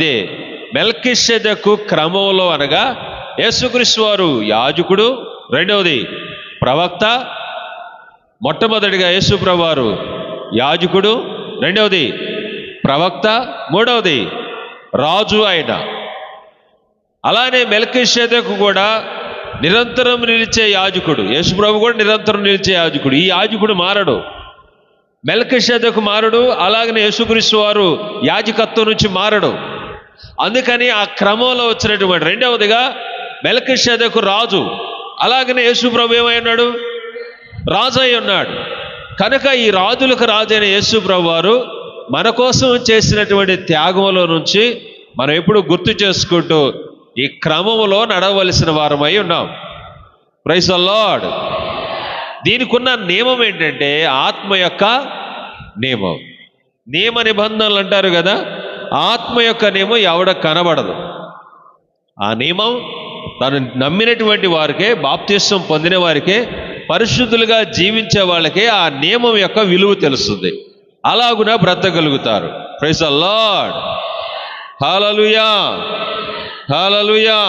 ఇదే మెల్కీషెదెకు క్రమంలో అనగా యేసుక్రీస్తు వారు యాజకుడు, రెండవది ప్రవక్త. మొట్టమొదటిగా యేసు ప్రభువారు యాజకుడు, రెండవది ప్రవక్త, మూడవది రాజు ఆయన. అలానే మెల్కీషెదెకు కూడా నిరంతరం నిలిచే యాజకుడు. యేసు ప్రభు కూడా నిరంతరం నిలిచే యాజకుడు. ఈ యాజకుడు మారడు, మెల్కీషెదెకు మారడు. అలాగనే యేసుక్రీస్తు వారు యాజకత్వం నుంచి మారడు. అందుకని ఆ క్రమంలో వచ్చినటువంటి రెండవదిగా మెల్కీషెదెకు రాజు. అలాగనే యేసు ప్రభు ఏమై ఉన్నాడు? రాజు అయి ఉన్నాడు. కనుక ఈ రాజులకు రాజు అయిన యేసు ప్రభు వారు మన కోసం చేసినటువంటి త్యాగంలో నుంచి మనం ఎప్పుడు గుర్తు చేసుకుంటూ ఈ క్రమంలో నడవలసిన వారమై ఉన్నాం. Praise the Lord. దీనికి ఉన్న నియమం ఏంటంటే ఆత్మ యొక్క నియమం. నియమ నిబంధనలు అంటారు కదా, ఆత్మ యొక్క నియమం ఎవడ కనబడదు. ఆ నియమం తను నమ్మినటువంటి వారికే, బాప్తిస్వం పొందిన వారికే, పరిశుద్ధులుగా జీవించే వాళ్ళకే ఆ నియమం యొక్క విలువ తెలుస్తుంది. అలాగున బ్రతకగలుగుతారు. Praise the lord. Hallelujah, hallelujah.